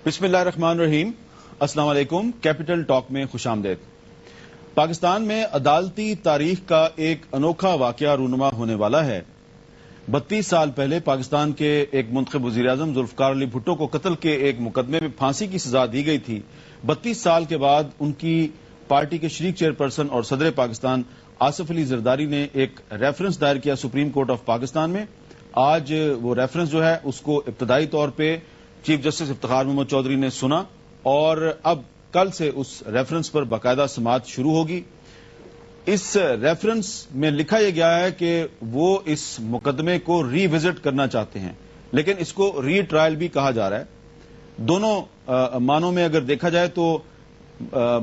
بسم اللہ الرحمن الرحیم۔ السلام علیکم۔ کیپٹل ٹاک میں خوش آمدید۔ پاکستان میں عدالتی تاریخ کا ایک انوکھا واقعہ رونما ہونے والا ہے۔ 32 سال پہلے پاکستان کے ایک منتخب وزیر اعظم ذوالفقار علی بھٹو کو قتل کے ایک مقدمے میں پھانسی کی سزا دی گئی تھی۔ 32 سال کے بعد ان کی پارٹی کے شریک چیئرپرسن اور صدر پاکستان آصف علی زرداری نے ایک ریفرنس دائر کیا سپریم کورٹ آف پاکستان میں۔ آج وہ ریفرنس جو ہے اس کو ابتدائی طور پہ چیف جسٹس افتخار محمد چودھری نے سنا اور اب کل سے اس ریفرنس پر باقاعدہ سماعت شروع ہوگی۔ اس ریفرنس میں لکھا یہ گیا ہے کہ وہ اس مقدمے کو ری وزٹ کرنا چاہتے ہیں، لیکن اس کو ری ٹرائل بھی کہا جا رہا ہے۔ دونوں معنوں میں اگر دیکھا جائے تو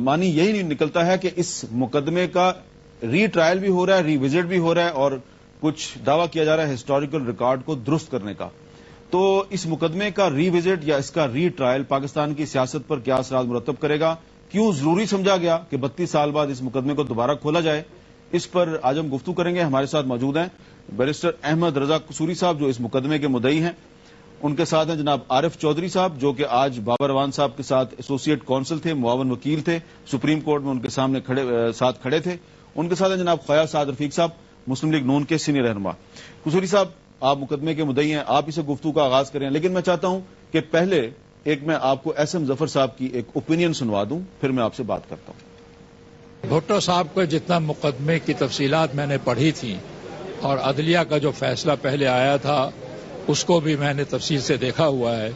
معنی یہی نہیں نکلتا ہے کہ اس مقدمے کا ری ٹرائل بھی ہو رہا ہے، ری وزٹ بھی ہو رہا ہے اور کچھ دعویٰ کیا جا رہا ہے ہسٹوریکل ریکارڈ کو درست کرنے کا۔ تو اس مقدمے کا ری وزٹ یا اس کا ری ٹرائل پاکستان کی سیاست پر کیا اثرات مرتب کرے گا؟ کیوں ضروری سمجھا گیا کہ 32 سال بعد اس مقدمے کو دوبارہ کھولا جائے؟ اس پر آج ہم گفتگو کریں گے۔ ہمارے ساتھ موجود ہیں بیرسٹر احمد رضا قصوری صاحب جو اس مقدمے کے مدعی ہیں، ان کے ساتھ ہیں جناب عارف چودھری صاحب جو کہ آج بابر اعوان صاحب کے ساتھ ایسوسیٹ کونسل تھے، معاون وکیل تھے، سپریم کورٹ میں ان کے سامنے ساتھ کھڑے تھے۔ ان کے ساتھ ہیں جناب خواجہ سعد رفیق صاحب، مسلم لیگ نون کے سینئر رہنما۔ قصوری صاحب، آپ مقدمے کے مدعی ہیں، آپ اسے گفتگو کا آغاز کریں، لیکن میں چاہتا ہوں کہ پہلے ایک میں آپ کو ایس ایم ظفر صاحب کی ایک اوپینین سنوا دوں، پھر میں آپ سے بات کرتا ہوں۔ بھٹو صاحب کا جتنا مقدمے کی تفصیلات میں نے پڑھی تھیں اور عدلیہ کا جو فیصلہ پہلے آیا تھا اس کو بھی میں نے تفصیل سے دیکھا ہوا ہے۔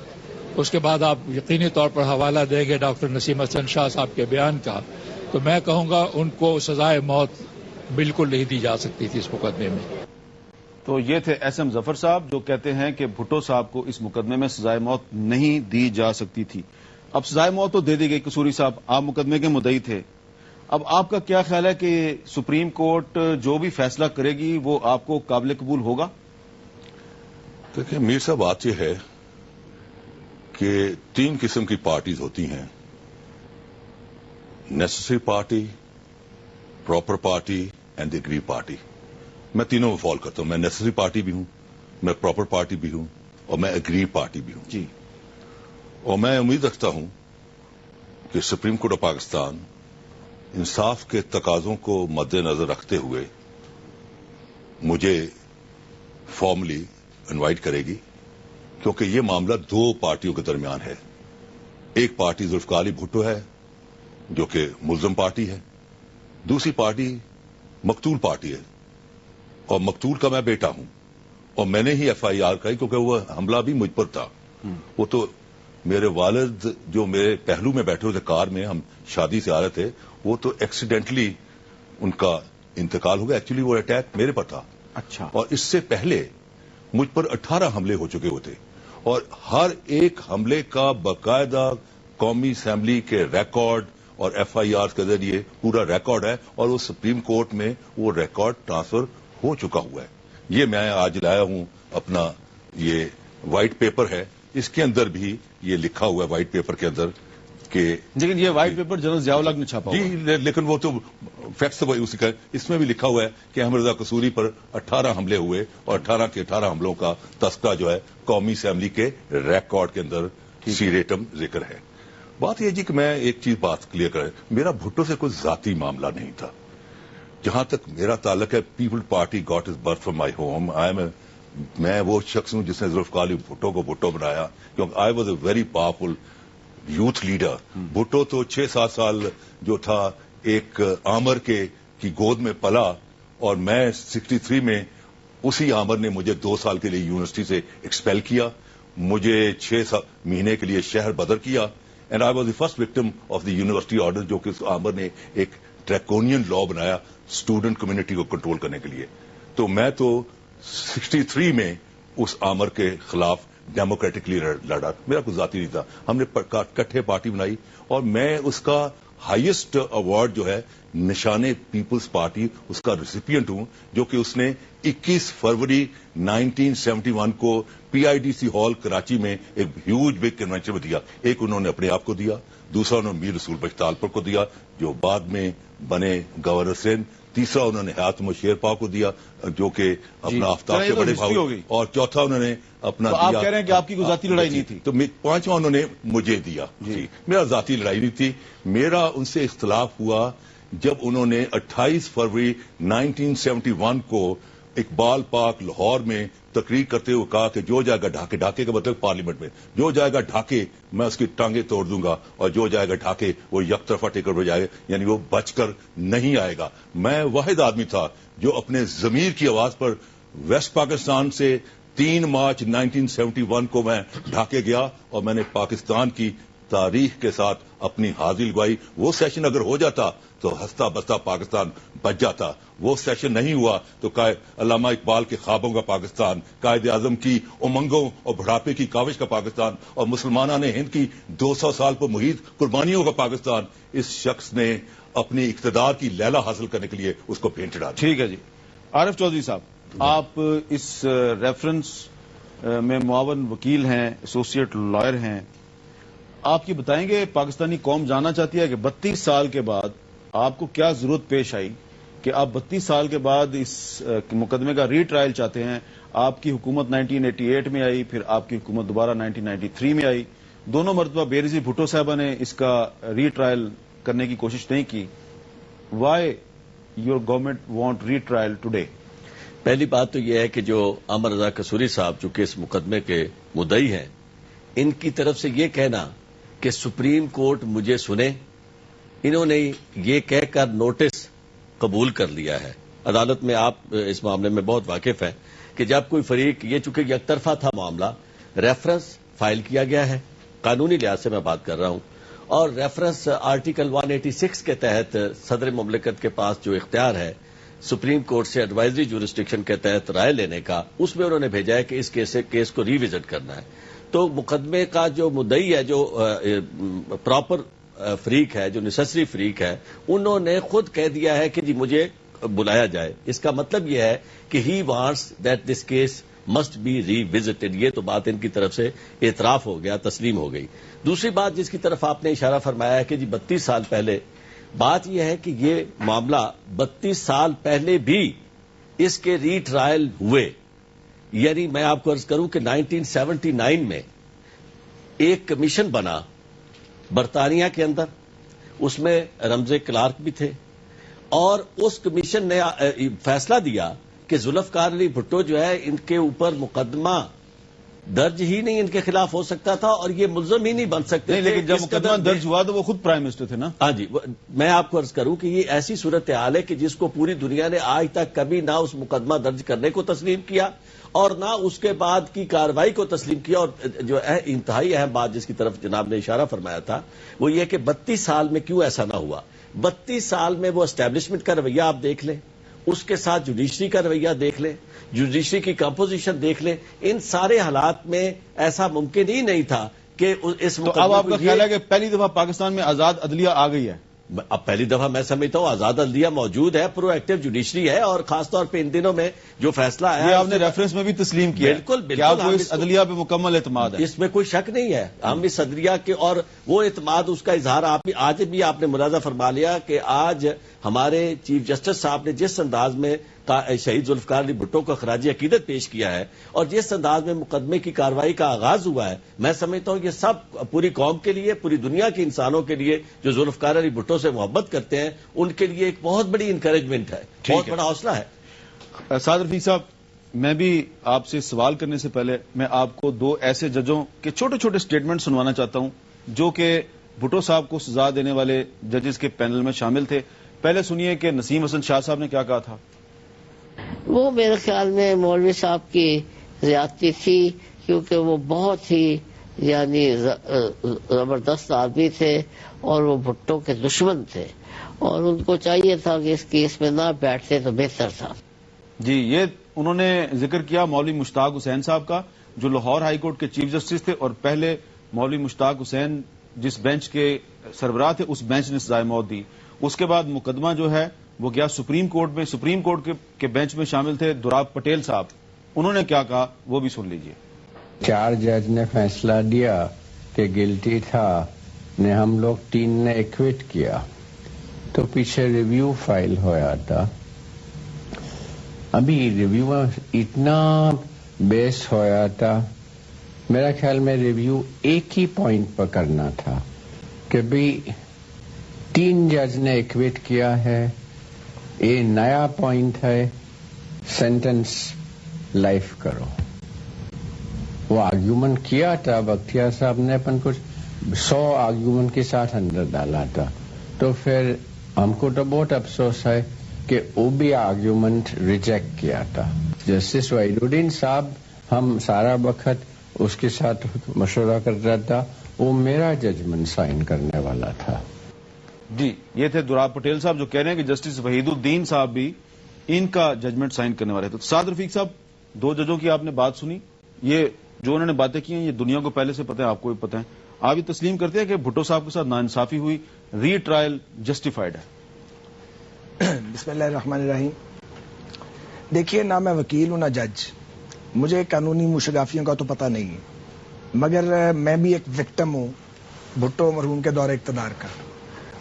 اس کے بعد آپ یقینی طور پر حوالہ دیں گے ڈاکٹر نسیم حسن شاہ صاحب کے بیان کا، تو میں کہوں گا ان کو سزائے موت بالکل نہیں دی جا سکتی تھی اس مقدمے میں۔ تو یہ تھے ایس ایم ظفر صاحب جو کہتے ہیں کہ بھٹو صاحب کو اس مقدمے میں سزائے موت نہیں دی جا سکتی تھی۔ اب سزائے موت تو دے دی گئی۔ قصوری صاحب، آپ مقدمے کے مدعی تھے، اب آپ کا کیا خیال ہے کہ سپریم کورٹ جو بھی فیصلہ کرے گی وہ آپ کو قابل قبول ہوگا؟ دیکھیں میر صاحب، بات یہ ہے کہ 3 قسم کی پارٹیز ہوتی ہیں: necessary party, proper party and the agree party. میں تینوں میں فال کرتا ہوں۔ میں نیسیسری پارٹی بھی ہوں، میں پراپر پارٹی بھی ہوں اور میں اگری پارٹی بھی ہوں جی۔ اور میں امید رکھتا ہوں کہ سپریم کورٹ آف پاکستان انصاف کے تقاضوں کو مد نظر رکھتے ہوئے مجھے فارملی انوائٹ کرے گی، کیونکہ یہ معاملہ 2 پارٹیوں کے درمیان ہے۔ ایک پارٹی ذوالفقار علی بھٹو ہے جو کہ ملزم پارٹی ہے، دوسری پارٹی مقتول پارٹی ہے اور مقتول کا میں بیٹا ہوں اور میں نے ہی ایف آئی آر کرائی کیونکہ وہ حملہ بھی مجھ پر تھا۔ وہ تو میرے والد جو میرے پہلو میں بیٹھے ہوئے تھے، کار میں ہم شادی سے آ رہے تھے، وہ تو ایکسیڈنٹلی ان کا انتقال ہو گیا۔ ایکچولی وہ اٹیک میرے پر تھا۔ اچھا۔ اور اس سے پہلے مجھ پر 18 حملے ہو چکے ہوتے اور ہر ایک حملے کا باقاعدہ قومی اسمبلی کے ریکارڈ اور ایف آئی آر کے ذریعے پورا ریکارڈ ہے اور وہ سپریم کورٹ میں وہ ریکارڈ ٹرانسفر ہو چکا ہوا ہے۔ یہ میں آج لایا ہوں، اپنا یہ وائٹ پیپر ہے، اس کے اندر بھی یہ لکھا ہوا ہے وائٹ پیپر کے اندر کہ لیکن یہ وائٹ پیپر جنرل ضیاء الحق نے چھاپا ہوا ہے۔ جی، لیکن وہ تو فیکٹس تو اسی کا، اس میں بھی لکھا ہوا ہے کہ احمد رضا قصوری پر 18 حملے ہوئے اور 18 کے 18 حملوں کا تذکرہ جو ہے قومی اسمبلی کے ریکارڈ کے اندر سیریٹم ذکر ہے۔ بات یہ جی کہ میں ایک چیز بات کلیئر کریں، میرا بھٹو سے کوئی ذاتی معاملہ نہیں تھا۔ جہاں تک میرا تعلق ہے، people party got is birth from my home. میں وہ شخص ہوں جس نے ذوالفقار علی بھٹو کو بھٹو بنایا، کیونکہ I was a very powerful youth leader. Bhutto تو 6-7 سال جو تھا ایک آمر کی گود میں پلا اور میں 63 میں اسی آمر نے مجھے 2 سال کے لیے یونیورسٹی سے ایکسپیل کیا، مجھے 6 مہینے کے لیے شہر بدر کیا، and I was the first victim of the university order, جو کہ اس آمر نے ایک ڈریکونین لا بنایا اسٹوڈنٹ کمیونٹی کو کنٹرول کرنے کے لیے۔ تو میں تو 63 میں اس آمر کے خلاف ڈیموکریٹکلی لڑا، میرا کوئی ذاتی نہیں تھا۔ ہم نے کٹھے پارٹی بنائی اور میں اس کا ہائیسٹ ایوارڈ جو ہے نشان پیپلز پارٹی، اس کا ریسیپینٹ ہوں، جو کہ اس نے 21 فروری 1971 کو P I D C hall Karachi میں ایک ہیوج بگ کنونشن میں دیا۔ ایک انہوں نے اپنے آپ کو دیا، دوسرا انہوں نے میر رسول بخش تالپور کو دیا جو بعد میں بنے گورنر سندھ، تیسرا انہوں نے حاتم شیرپا کو دیا جو کہ اپنا آفتاب چلیں، کے یہ تو بڑے ہسٹری ہو گئی۔ بھائی، اور چوتھا انہوں نے اپنا تو آپ دیا، کہہ رہے ہیں کہ آپ کی کوئی ذاتی لڑائی نہیں تھی؟ تو پانچواں انہوں نے مجھے دیا۔ جی میرا ذاتی لڑائی نہیں تھی، میرا ان سے اختلاف ہوا جب انہوں نے 28 فروری 1971 کو اقبال پارک لاہور میں تقریر کرتے ہوئے کہا کہ جو جائے گا ڈھاکے، ڈھاکے کا مطلب پارلیمنٹ میں، جو جائے گا ڈھاکے میں اس کی ٹانگیں توڑ دوں گا، اور جو جائے گا ڈھاکے وہ یک طرفہ ٹکٹ پہ جائے گا، یعنی وہ بچ کر نہیں آئے گا۔ میں واحد آدمی تھا جو اپنے ضمیر کی آواز پر ویسٹ پاکستان سے 3 مارچ 1971 کو میں ڈھاکے گیا، اور میں نے پاکستان کی تاریخ کے ساتھ اپنی حاضری لگوائی۔ وہ سیشن اگر ہو جاتا تو ہنستا بستا پاکستان بچ جاتا، وہ سیشن نہیں ہوا تو علامہ اقبال کے خوابوں کا پاکستان، قائد اعظم کی امنگوں اور بڑھاپے کی کاوش کا پاکستان، اور مسلمانان ہند کی 200 سال پر محیط قربانیوں کا پاکستان، اس شخص نے اپنی اقتدار کی لیلا حاصل کرنے کے لیے اس کو بھینٹ چڑھا دیا۔ ٹھیک ہے جی، عارف چودھری صاحب، آپ اس ریفرنس میں معاون وکیل ہیں، ایسوسیٹ لائر ہیں، آپ یہ بتائیں گے پاکستانی قوم جاننا چاہتی ہے کہ 32 سال کے بعد آپ کو کیا ضرورت پیش آئی کہ آپ 32 سال کے بعد اس مقدمے کا ری ٹرائل چاہتے ہیں؟ آپ کی حکومت 1988 میں آئی، پھر آپ کی حکومت دوبارہ 1993 میں آئی، دونوں مرتبہ بےنظیر بھٹو صاحبہ نے اس کا ری ٹرائل کرنے کی کوشش نہیں کی۔ Why your government want retrial today? پہلی بات تو یہ ہے کہ جو امر رضا قصوری صاحب چونکہ اس مقدمے کے مدعی ہیں، ان کی طرف سے یہ کہنا کہ سپریم کورٹ مجھے سنے، انہوں نے یہ کہہ کر نوٹس قبول کر لیا ہے۔ عدالت میں آپ اس معاملے میں بہت واقف ہیں کہ جب کوئی فریق، یہ چونکہ یک طرفہ تھا معاملہ، ریفرنس فائل کیا گیا ہے، قانونی لحاظ سے میں بات کر رہا ہوں، اور ریفرنس آرٹیکل 186 کے تحت صدر مملکت کے پاس جو اختیار ہے سپریم کورٹ سے ایڈوائزری جورسڈکشن کے تحت رائے لینے کا، اس میں انہوں نے بھیجا ہے کہ اس کیس کو ری وزٹ کرنا ہے۔ تو مقدمے کا جو مدعی ہے، جو پراپر فریق ہے، جو نیسیسری فریق ہے، انہوں نے خود کہہ دیا ہے کہ جی مجھے بلایا جائے۔ اس کا مطلب یہ ہے کہ he wants that this case must be revisited. یہ تو بات ان کی طرف سے اعتراف ہو گیا، تسلیم ہو گئی۔ دوسری بات جس کی طرف آپ نے اشارہ فرمایا ہے کہ جی 32 سال پہلے، بات یہ ہے کہ یہ معاملہ 32 سال پہلے بھی اس کے ری ٹرائل ہوئے۔ یعنی میں آپ کو عرض کروں کہ 1979 میں ایک کمیشن بنا برطانیہ کے اندر، اس میں رمزے کلارک بھی تھے، اور اس کمیشن نے فیصلہ دیا کہ ذوالفقار علی بھٹو جو ہے، ان کے اوپر مقدمہ درج ہی نہیں ان کے خلاف ہو سکتا تھا، اور یہ ملزم ہی نہیں بن سکتے تھے۔ لیکن جب مقدمہ درج ہوا تو وہ خود پرائم منسٹر تھے نا؟ ہاں جی، میں آپ کو عرض کروں کہ یہ ایسی صورتحال ہے کہ جس کو پوری دنیا نے آج تک کبھی نہ اس مقدمہ درج کرنے کو تسلیم کیا اور نہ اس کے بعد کی کارروائی کو تسلیم کیا۔ اور جو انتہائی اہم بات جس کی طرف جناب نے اشارہ فرمایا تھا وہ یہ کہ 32 سال میں کیوں ایسا نہ ہوا۔ 32 سال میں وہ اسٹیبلشمنٹ کا رویہ آپ دیکھ لیں، اس کے ساتھ جوڈیشری کا رویہ دیکھ لیں، جوڈیشری کی کمپوزیشن دیکھ لیں، ان سارے حالات میں ایسا ممکن ہی نہیں تھا کہ اس تو اب آپ کا خیال ہے کہ پہلی دفعہ پاکستان میں آزاد عدلیہ آ گئی ہے؟ اب پہلی دفعہ میں سمجھتا ہوں آزاد عدلیہ موجود ہے، پرو ایکٹیو جوڈیشری ہے، اور خاص طور پہ ان دنوں میں جو فیصلہ آیا یہ آپ نے ریفرنس میں بھی تسلیم کیا؟ بالکل بالکل، کہ آپ کو اس عدلیہ پہ مکمل اعتماد ہے؟ اس میں کوئی شک نہیں ہے، ہم اس عدلیہ کے، اور وہ اعتماد اس کا اظہار آج بھی آپ نے ملاحظہ فرما لیا کہ آج ہمارے چیف جسٹس صاحب نے جس انداز میں شہید ذوالفقار علی بھٹو کو خراج عقیدت پیش کیا ہے، اور جس انداز میں مقدمے کی کارروائی کا آغاز ہوا ہے، میں سمجھتا ہوں یہ سب پوری قوم کے لیے، پوری دنیا کے انسانوں کے لیے جو ذوالفقار علی بھٹو سے محبت کرتے ہیں، ان کے لیے ایک بہت بڑی انکریجمنٹ ہے، بہت بڑا حوصلہ ہے۔ سعد رفیق صاحب، میں بھی آپ سے سوال کرنے سے پہلے میں آپ کو 2 ایسے ججوں کے چھوٹے چھوٹے سٹیٹمنٹ سنوانا چاہتا ہوں جو کہ بھٹو صاحب کو سزا دینے والے ججز کے پینل میں شامل تھے۔ پہلے سنیے کہ نسیم حسن شاہ صاحب نے کیا کہا تھا۔ وہ میرے خیال میں مولوی صاحب کی زیادتی تھی، کیونکہ وہ بہت ہی یعنی زبردست آدمی تھے اور وہ بھٹو کے دشمن تھے، اور ان کو چاہیے تھا کہ اس کیس میں نہ بیٹھتے تو بہتر تھا۔ جی، یہ انہوں نے ذکر کیا مولوی مشتاق حسین صاحب کا، جو لاہور ہائی کورٹ کے چیف جسٹس تھے، اور پہلے مولوی مشتاق حسین جس بینچ کے سربراہ تھے اس بینچ نے سزائے موت دی۔ اس کے بعد مقدمہ جو ہے وہ گیا سپریم کورٹ میں، سپریم کورٹ کے بینچ میں شامل تھے دوراب پٹیل صاحب، انہوں نے کیا کہا وہ بھی سن لیجئے۔ 4 جج نے فیصلہ دیا کہ گلٹی تھا، نے ہم لوگ 3 نے ایکویٹ کیا، تو پیچھے ریویو فائل ہوا تھا ابھی ریویو اتنا بیس ہویا تھا، میرا خیال میں ریویو ایک ہی پوائنٹ پر کرنا تھا کہ بھی 3 جج نے ایکویٹ کیا ہے، یہ نیا پوائنٹ ہے، سینٹنس لائف کرو. وہ آرگیومنٹ کیا تھا بختیار صاحب نے، اپن کچھ 100 آرگیومنٹ کے ساتھ اندر ڈالا تھا. تو پھر ہم کو تو بہت افسوس ہے کہ وہ بھی آرگیومنٹ ریجیکٹ کیا تھا. جسٹس وحید الدین صاحب ہم سارا وقت اس کے ساتھ مشورہ کرتا تھا، وہ میرا ججمنٹ سائن کرنے والا تھا. جی، یہ تھے دراب پٹیل صاحب جو کہہ رہے ہیں کہ جسٹس وحید الدین صاحب بھی ان کا ججمنٹ سائن کرنے والے تھے. سعد رفیق صاحب، 2 ججوں کی آپ نے بات سنی، یہ جو انہوں نے باتیں کی ہیں یہ دنیا کو پہلے سے پتہ ہے، آپ کو بھی پتہ ہے. آپ یہ تسلیم کرتے ہیں کہ بھٹو صاحب کے ساتھ ناانصافی ہوئی، ری ٹرائل جسٹیفائڈ ہے؟ بسم اللہ الرحمن الرحیم. دیکھیے، نہ میں وکیل ہوں نہ جج، مجھے قانونی مشگافیوں کا تو پتہ نہیں ہے، مگر میں بھی ایک وکٹم ہوں بھٹو مرحوم کے دور اقتدار کا.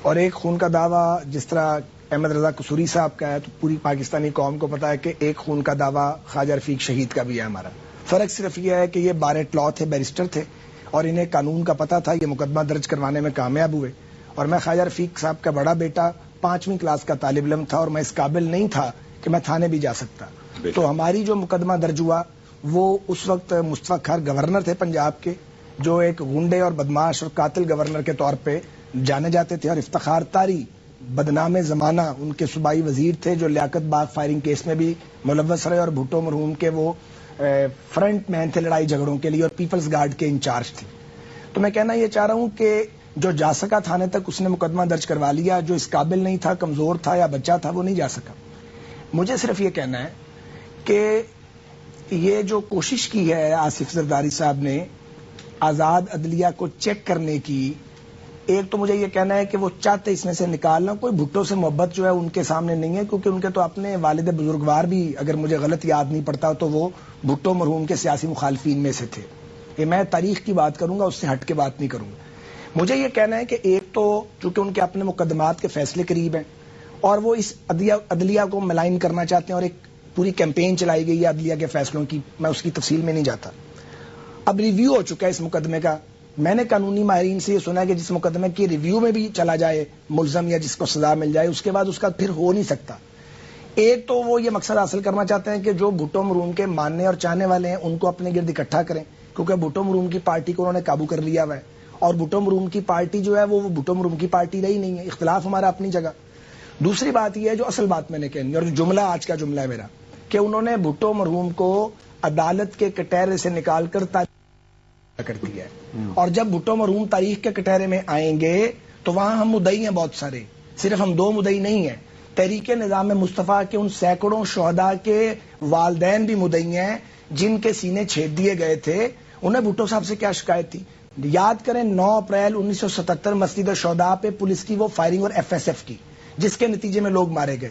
اور ایک خون کا دعویٰ جس طرح احمد رضا قصوری صاحب کا ہے تو پوری پاکستانی قوم کو پتا ہے کہ ایک خون کا دعویٰ خواجہ رفیق شہید کا بھی ہے ہمارا. فرق صرف یہ ہے کہ یہ بارٹ لا تھے، بیرسٹر تھے، اور انہیں قانون کا پتہ تھا. یہ مقدمہ درج کروانے میں کامیاب ہوئے. اور میں خواجہ رفیق صاحب کا بڑا بیٹا 5ویں کلاس کا طالب علم تھا، اور میں اس قابل نہیں تھا کہ میں تھانے بھی جا سکتا. تو ہماری جو مقدمہ درج ہوا وہ اس وقت مصطفیٰ کھر گورنر تھے پنجاب کے، جو ایک غنڈے اور بدماش اور قاتل گورنر کے طور پہ جانے جاتے تھے. اور افتخار تاری بدنام زمانہ ان کے صوبائی وزیر تھے، جو لیاقت باغ فائرنگ کیس میں بھی ملوث رہے، اور بھٹو مرحوم کے وہ فرنٹ مین تھے لڑائی جھگڑوں کے لیے، اور پیپلز گارڈ کے انچارج تھے. تو میں کہنا یہ چاہ رہا ہوں کہ جو جا سکا تھانے تک اس نے مقدمہ درج کروا لیا، جو اس قابل نہیں تھا، کمزور تھا یا بچہ تھا، وہ نہیں جا سکا. مجھے صرف یہ کہنا ہے کہ یہ جو کوشش کی ہے آصف زرداری صاحب نے آزاد عدلیہ کو چیک کرنے کی، ایک تو مجھے یہ کہنا ہے کہ وہ چاہتے اس میں سے نکالنا. کوئی بھٹو سے محبت جو ہے ان کے سامنے نہیں ہے، کیونکہ ان کے تو اپنے والد بزرگوار بھی، اگر مجھے غلط یاد نہیں پڑتا تو وہ بھٹو مرحوم کے سیاسی مخالفین میں سے تھے. یہ میں تاریخ کی بات کروں گا، اس سے ہٹ کے بات نہیں کروں گا. مجھے یہ کہنا ہے کہ ایک تو چونکہ ان کے اپنے مقدمات کے فیصلے قریب ہیں، اور وہ اس عدلیہ کو ملائن کرنا چاہتے ہیں، اور ایک پوری کیمپین چلائی گئی ہے عدلیہ کے فیصلوں کی، میں اس کی تفصیل میں نہیں جاتا. اب ریویو ہو چکا ہے اس مقدمے کا. میں نے قانونی ماہرین سے یہ سنا ہے کہ جس مقدمے کی ریویو میں بھی چلا جائے ملزم یا جس کو سزا مل جائے، اس کے بعد اس کا پھر ہو نہیں سکتا. ایک تو وہ یہ مقصد حاصل کرنا چاہتے ہیں کہ جو بھٹو مرحوم کے ماننے اور چاہنے والے ہیں ان کو اپنے گرد اکٹھا کریں، کیونکہ بھٹو مرحوم کی پارٹی کو انہوں نے قابو کر لیا ہوا ہے، اور بھٹو مرحوم کی پارٹی جو ہے وہ بھٹو مرحوم کی پارٹی رہی نہیں ہے. اختلاف ہمارا اپنی جگہ. دوسری بات یہ ہے جو اصل بات میں نے کہنی، اور جملہ آج کا جملہ ہے میرا، کہ انہوں نے بھٹو مرحوم کو عدالت کے کٹہرے سے نکال کر کر دیا ہے. اور جب بھٹو مرحوم تاریخ کے کٹہرے میں آئیں گے تو وہاں ہم مدعی ہیں بہت سارے، صرف ہم 2 مدعی نہیں ہیں. تحریک نظام مصطفیٰ کے ان سینکڑوں شہداء کے والدین بھی مدعی ہیں جن کے سینے چھید دیے گئے تھے. انہیں بھٹو صاحب سے کیا شکایت تھی؟ یاد کریں 9 اپریل 1977 مسجد شہداء پہ پولیس کی وہ فائرنگ اور FSF کی، جس کے نتیجے میں لوگ مارے گئے.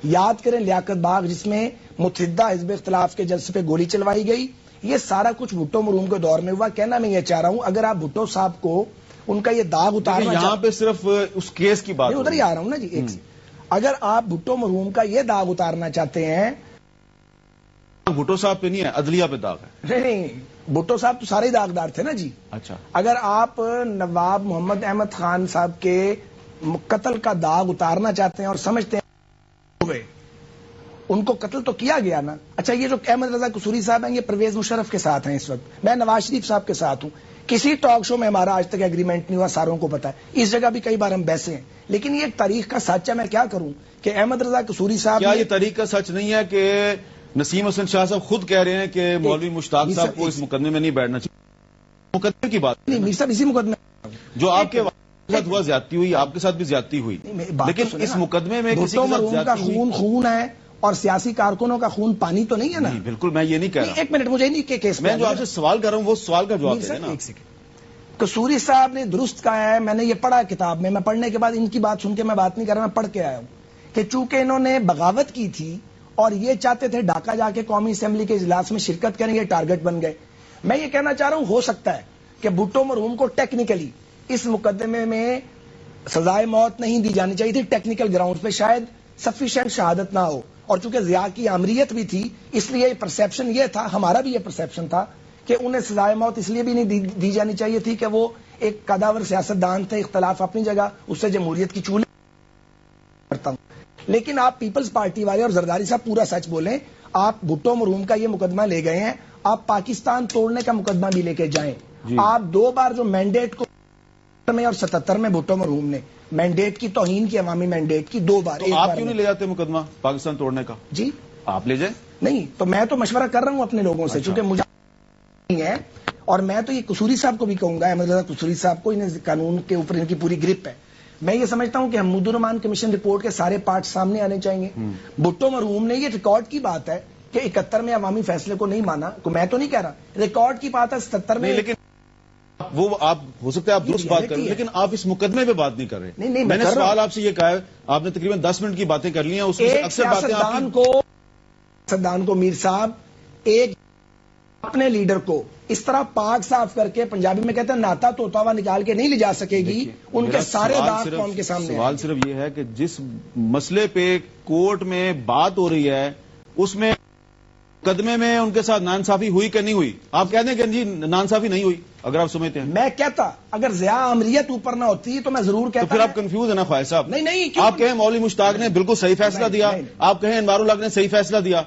یاد کریں لیاقت باغ جس میں متحدہ حزب اختلاف کے جلسے پہ گولی چلوائی گئی. یہ سارا کچھ بھٹو مرحوم کے دور میں ہوا. کہنا میں یہ چاہ رہا ہوں اگر آپ بھٹو صاحب کو ان کا یہ داغ اتارنا، یہاں پہ صرف اس کیس کی بات ادھر ہی آ رہا ہوں نا جی. ایک اگر آپ بھٹو مرحوم کا یہ داغ اتارنا چاہتے ہیں، بھٹو صاحب پہ نہیں ہے، عدلیہ پہ داغ ہے. نہیں، بھٹو صاحب تو سارے داغدار تھے نا جی. اچھا، اگر آپ نواب محمد احمد خان صاحب کے قتل کا داغ اتارنا چاہتے ہیں اور سمجھتے ہیں ہوئے، ان کو قتل تو کیا گیا نا. اچھا، یہ جو احمد رضا قصوری صاحب ہیں یہ پرویز مشرف کے ساتھ ہیں اس وقت، میں نواز شریف صاحب کے ساتھ ہوں. کسی ٹاک شو میں ہمارا آج تک ایگریمنٹ نہیں ہوا، ساروں کو پتا ہے. اس جگہ بھی کئی بار ہم بحثیں ہیں، لیکن یہ ایک تاریخ کا سچ ہے. میں کیا کروں کہ احمد رضا قصوری صاحب، کیا یہ تاریخ کا سچ نہیں ہے کہ نسیم حسن شاہ صاحب خود کہہ رہے ہیں کہ مولوی مشتاق صاحب کو اس مقدمے میں نہیں بیٹھنا چاہیے؟ مقدمے کی بات نہیں، میر صاحب اسی مقدمے جو آپ کے ساتھ ہوا زیادتی ہوئی، آپ کے ساتھ بھی زیادتی ہوئی، لیکن اس مقدمے میں کسی کے ساتھ زیادتی ہوئی؟ خون ہے اور سیاسی کارکنوں کا خون پانی تو نہیں ہے نا. بالکل، میں یہ نہیں کہہ رہا. ایک منٹ، مجھے نہیں کہ کیس میں جو آپ سے سوال کر رہا ہوں وہ سوال کا جواب دے نا. ایک سیکنڈ. قصوری صاحب نے درست کہا ہے، میں نے یہ پڑھا کتاب میں پڑھنے کے بعد ان کی بات سن کے میں بات نہیں کر رہا، میں پڑھ کے آیا ہوں کہ چونکہ انہوں نے بغاوت کی تھی اور یہ چاہتے تھے ڈھاکہ جا کے قومی اسمبلی کے اجلاس میں شرکت کریں، یہ ٹارگٹ بن گئے. میں یہ کہنا چاہ رہا ہوں ہو سکتا ہے کہ بھٹو مرحوم کو ٹیکنیکلی اس مقدمے میں سزائے موت نہیں دی جانی چاہیے تھی. ٹیکنیکل گراؤنڈ پہ شاید سفیشینٹ شہادت نہ ہو، اور چونکہ ضیاء کی آمریت بھی تھی اس لیے پرسیپشن یہ تھا, ہمارا بھی یہ پرسیپشن تھا کہ انہیں سزائے موت اس لیے بھی نہیں دی جانی چاہیے تھی کہ وہ ایک قداور سیاستدان تھے, اختلاف اپنی جگہ, اس سے جمہوریت کی چولے کرتا ہوں. لیکن آپ پیپلز پارٹی والے اور زرداری صاحب پورا سچ بولیں, آپ بھٹو مرحوم کا یہ مقدمہ لے گئے ہیں, آپ پاکستان توڑنے کا مقدمہ بھی لے کے جائیں. آپ 2 بار جو مینڈیٹ کو میں اور 77 میں بھٹو مرحوم نے مینڈیٹ کی توہین کی, عوامی مینڈیٹ کی 2 بار, آپ کیوں نہیں لے جاتے مقدمہ پاکستان توڑنے کا؟ جی آپ لے جائیں. نہیں تو میں تو مشورہ کر رہا ہوں اپنے لوگوں سے, چونکہ مجھے نہیں ہے, اور میں تو یہ قصوری صاحب کو بھی کہوں گا, احمد رضا قصوری صاحب کو, انہیں قانون کے اوپر ان کی پوری گرپ ہے. میں یہ سمجھتا ہوں کہ حمود الرحمان کمیشن رپورٹ کے سارے پارٹ سامنے آنے چاہیے. بھٹو مرحوم نے, یہ ریکارڈ کی بات ہے کہ 71 میں عوامی فیصلے کو نہیں مانا, میں تو نہیں کہہ رہا, ریکارڈ کی بات ہے 77 میں. لیکن وہ آپ ہو سکتا ہے آپ درست بات کر رہے ہیں, لیکن آپ اس مقدمے پہ بات نہیں کر رہے. نہیں, میں نے سوال آپ سے یہ کہا ہے, آپ نے تقریباً 10 منٹ کی باتیں کر لی ہیں, اس میں سے اکثر باتیں سیاستدان کو میر صاحب ایک اپنے لیڈر کو اس طرح پاک صاف کر کے, پنجابی میں کہتے ہیں ناتا توتا ہوا نکال کے نہیں لے جا سکے گی, ان کے سارے داغ قوم کے سامنے. سوال صرف یہ ہے کہ جس مسئلے پہ کورٹ میں بات ہو رہی ہے اس میں مقدمے میں ان کے ساتھ ناانصافی ہوئی کہ نہیں ہوئی؟ آپ کہتے ہیں کہ جی ناانصافی نہیں ہوئی, اگر آپ سمجھتے ہیں. میں کہتا اگر ضیاء آمریت اوپر نہ ہوتی تو میں ضرور کہتا. تو پھر آپ کنفیوز ہیں نا خواہش صاحب. نہیں, آپ کہیں مولوی مشتاق نے بالکل صحیح فیصلہ دیا, آپ کہیں انوار الحق نے صحیح فیصلہ دیا.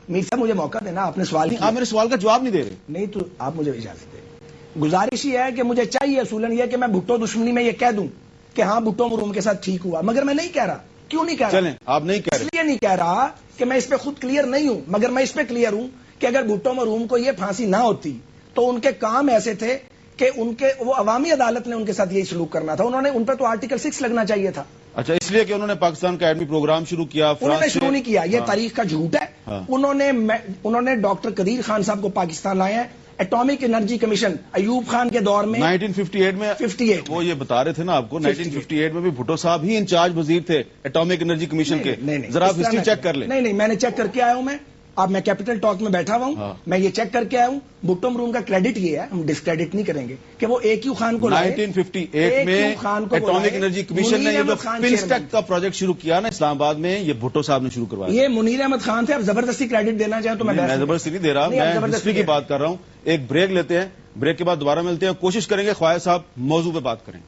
میر صاحب مجھے موقع دینا, آپ نے سوال آپ میرے سوال کا جواب نہیں دے رہے. نہیں تو آپ مجھے اجازت دیں. گزارش یہ ہے کہ مجھے چاہیے اصولاً یہ کہ میں بھٹو دشمنی میں یہ کہہ دوں کہ ہاں بھٹو مرحوم کے ساتھ ٹھیک ہوا, مگر میں نہیں کہہ رہا. کیوں نہیں کہہ رہا؟ چلیں, آپ نہیں کہہ رہے. اس لیے نہیں کہہ رہا کہ میں اس پہ خود کلیئر نہیں ہوں, مگر میں اس پہ کلیئر ہوں کہ اگر بھٹو مرحوم کو یہ پھانسی نہ ہوتی تو ان کے کام ایسے تھے کہ وہ عوامی عدالت نے ان کے ساتھ یہی سلوک کرنا تھا. ان پہ تو آرٹیکل 6 لگنا چاہیے تھا. اچھا, اس لیے کہ انہوں نے پاکستان کا ایڈمی پروگرام شروع کیا. انہوں نے شروع نہیں کیا, یہ تاریخ کا جھوٹ ہے. انہوں نے ڈاکٹر قدیر خان صاحب کو پاکستان لائے ہیں. Atomic energy commission Ayub Khan کے دور میں 1958 میں 58 وہ یہ بتا رہے تھے نا آپ کو, 1958 میں بھی بھٹو صاحب ہی انچارج وزیر تھے ایٹامک انرجی کمیشن کے. ذرا آپ ہسٹری چیک کر لیں. نہیں, میں نے چیک کر کے آیا ہوں. میں کیپٹل ٹاک میں بیٹھا ہوا ہوں, میں یہ چیک کر کے آیا ہوں. بھٹو مرحوم کا کریڈٹ یہ ہے, ہم ڈسکریڈٹ نہیں کریں گے, کہ وہ اے کیو خان کو 1958 میں ایٹامک انرجی کمیشن نے یہ پنسٹیک کا پروجیکٹ شروع کیا نا اسلام آباد میں, یہ بھٹو صاحب نے شروع کروایا. یہ منیر احمد خان تھے. اب زبردستی کریڈٹ دینا چاہیں تو میں زبردستی نہیں دے رہا, میں ہسٹری کی بات کر رہا ہوں. ایک بریک لیتے ہیں, بریک کے بعد دوبارہ ملتے ہیں, کوشش کریں گے خواجہ صاحب موضوع پہ بات کریں.